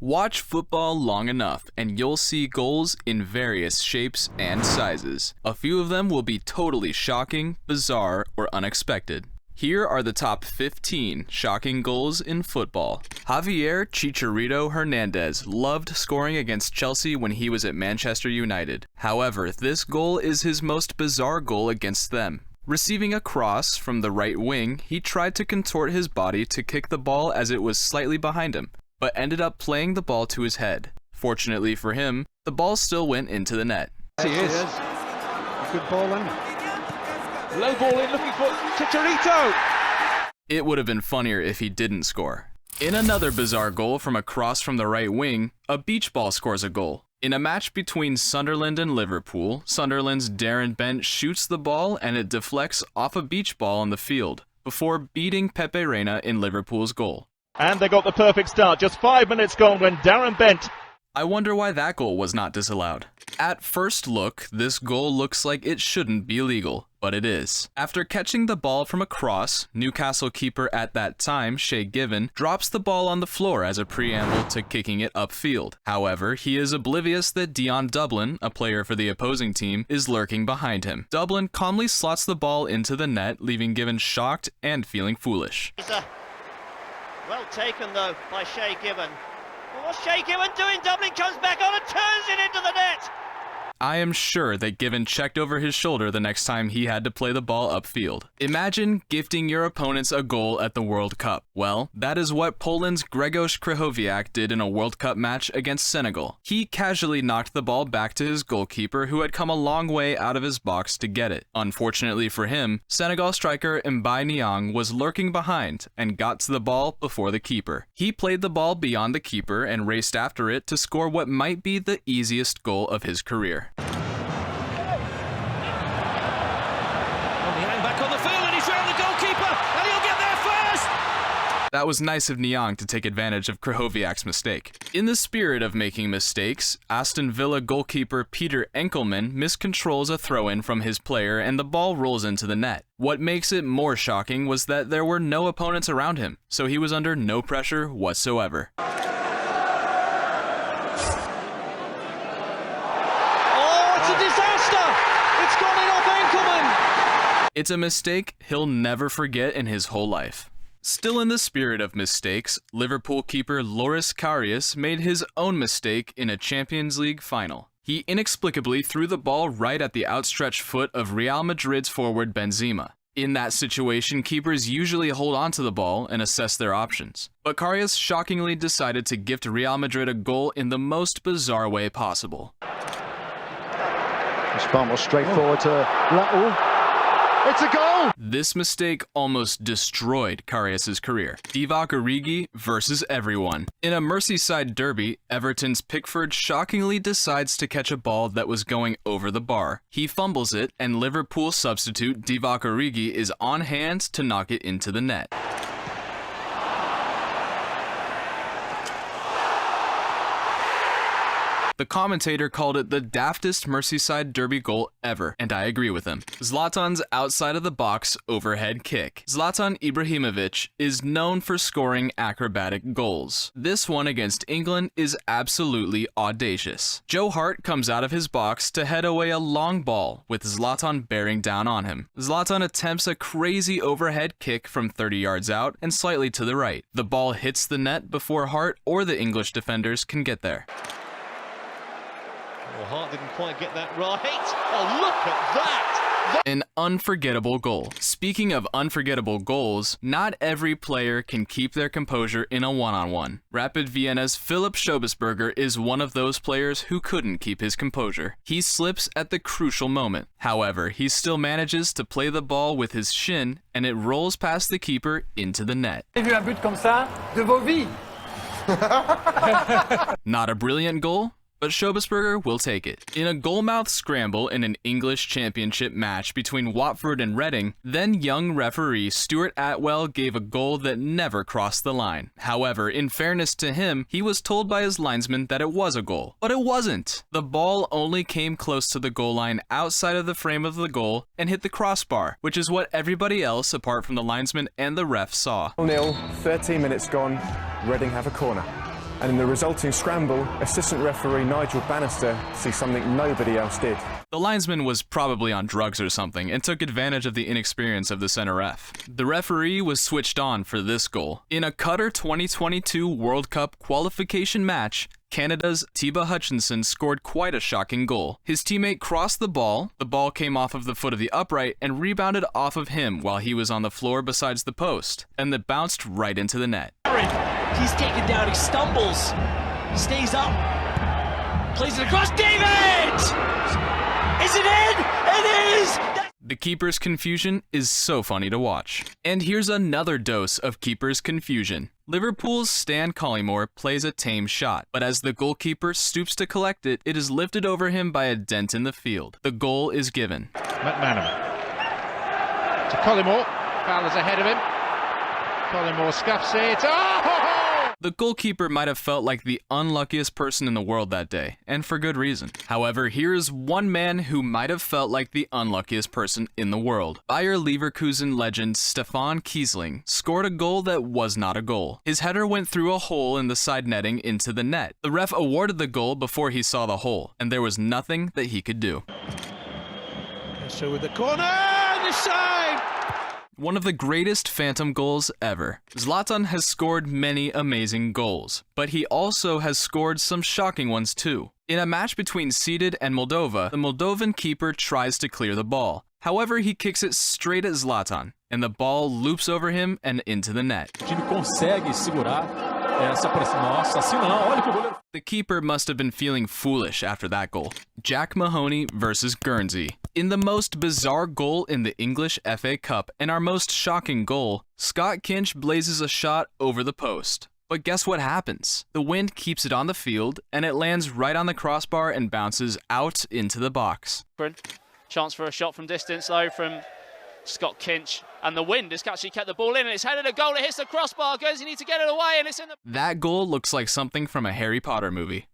Watch football long enough and you'll see goals in various shapes and sizes. A few of them will be totally shocking, bizarre, or unexpected. Here are the top 15 shocking goals in football. Javier Chicharito Hernandez loved scoring against Chelsea when he was at Manchester United. However, this goal is his most bizarre goal against them. Receiving a cross from the right wing, he tried to contort his body to kick the ball as it was slightly behind him, but ended up playing the ball to his head. Fortunately for him, the ball still went into the net. He is. Good ball in. Low ball in, looking for Chicharito. It would have been funnier if he didn't score. In another bizarre goal from a cross from the right wing, a beach ball scores a goal. In a match between Sunderland and Liverpool, Sunderland's Darren Bent shoots the ball and it deflects off a beach ball on the field, before beating Pepe Reina in Liverpool's goal. And they got the perfect start, just 5 minutes gone when Darren Bent. I wonder why that goal was not disallowed. At first look, this goal looks like it shouldn't be legal, but it is. After catching the ball from a cross, Newcastle keeper at that time, Shay Given, drops the ball on the floor as a preamble to kicking it upfield. However, he is oblivious that Dion Dublin, a player for the opposing team, is lurking behind him. Dublin calmly slots the ball into the net, leaving Given shocked and feeling foolish. Well taken though by Shay Given. What's Shay Given doing? Dublin comes back on and turns it into the net! I am sure that Given checked over his shoulder the next time he had to play the ball upfield. Imagine gifting your opponents a goal at the World Cup. Well, that is what Poland's Grzegorz Krychowiak did in a World Cup match against Senegal. He casually knocked the ball back to his goalkeeper, who had come a long way out of his box to get it. Unfortunately for him, Senegal striker Mbaye Niang was lurking behind and got to the ball before the keeper. He played the ball beyond the keeper and raced after it to score what might be the easiest goal of his career. That was nice of Niang to take advantage of Krychowiak's mistake. In the spirit of making mistakes, Aston Villa goalkeeper Peter Enkelman miscontrols a throw-in from his player and the ball rolls into the net. What makes it more shocking was that there were no opponents around him, so he was under no pressure whatsoever. It's a mistake he'll never forget in his whole life. Still in the spirit of mistakes, Liverpool keeper Loris Karius made his own mistake in a Champions League final. He inexplicably threw the ball right at the outstretched foot of Real Madrid's forward Benzema. In that situation, keepers usually hold on to the ball and assess their options. But Karius shockingly decided to gift Real Madrid a goal in the most bizarre way possible. It's far more straightforward to Raul. It's a goal! This mistake almost destroyed Karius' career. Divock Origi versus everyone. In a Merseyside derby, Everton's Pickford shockingly decides to catch a ball that was going over the bar. He fumbles it, and Liverpool substitute Divock Origi is on hand to knock it into the net. The commentator called it the daftest Merseyside derby goal ever, and I agree with him. Zlatan's outside-of-the-box overhead kick. Zlatan Ibrahimovic is known for scoring acrobatic goals. This one against England is absolutely audacious. Joe Hart comes out of his box to head away a long ball, with Zlatan bearing down on him. Zlatan attempts a crazy overhead kick from 30 yards out and slightly to the right. The ball hits the net before Hart or the English defenders can get there. Well, Hart didn't quite get that right. Oh, look at that! An unforgettable goal. Speaking of unforgettable goals, not every player can keep their composure in a one-on-one. Rapid Vienna's Philipp Schobesberger is one of those players who couldn't keep his composure. He slips at the crucial moment. However, he still manages to play the ball with his shin, and it rolls past the keeper into the net. Not a brilliant goal, but Schobesberger will take it. In a goalmouth scramble in an English championship match between Watford and Reading, then young referee Stuart Atwell gave a goal that never crossed the line. However, in fairness to him, he was told by his linesman that it was a goal. But it wasn't. The ball only came close to the goal line outside of the frame of the goal and hit the crossbar, which is what everybody else apart from the linesman and the ref saw. 0-0, 13 minutes gone, Reading have a corner. And in the resulting scramble, assistant referee Nigel Bannister sees something nobody else did. The linesman was probably on drugs or something and took advantage of the inexperience of the center ref. The referee was switched on for this goal. In a Qatar 2022 World Cup qualification match, Canada's Tiba Hutchinson scored quite a shocking goal. His teammate crossed the ball came off of the foot of the upright and rebounded off of him while he was on the floor besides the post, and it bounced right into the net. He's taken down, he stumbles, stays up, plays it across, David! Is it in? It is! The keeper's confusion is so funny to watch. And here's another dose of keeper's confusion. Liverpool's Stan Collymore plays a tame shot, but as the goalkeeper stoops to collect it, it is lifted over him by a dent in the field. The goal is given. McManaman to Collymore, Fowler's ahead of him. Collymore scuffs it. Oh! The goalkeeper might have felt like the unluckiest person in the world that day, and for good reason. However, here is one man who might have felt like the unluckiest person in the world. Bayer Leverkusen legend Stefan Kiesling scored a goal that was not a goal. His header went through a hole in the side netting into the net. The ref awarded the goal before he saw the hole, and there was nothing that he could do. So with the corner, the save! One of the greatest phantom goals ever. Zlatan has scored many amazing goals, but he also has scored some shocking ones too. In a match between Seeded and Moldova, the Moldovan keeper tries to clear the ball. However, he kicks it straight at Zlatan, and the ball loops over him and into the net. The keeper must have been feeling foolish after that goal. Jack Mahoney versus Guernsey. In the most bizarre goal in the English FA Cup and our most shocking goal, Scott Kinch blazes a shot over the post. But guess what happens? The wind keeps it on the field, and it lands right on the crossbar and bounces out into the box. Chance for a shot from distance though from Scott Kinch, and the wind has actually kept the ball in, and it's headed a goal, it hits the crossbar, Guernsey need to get it away, and it's in the... That goal looks like something from a Harry Potter movie.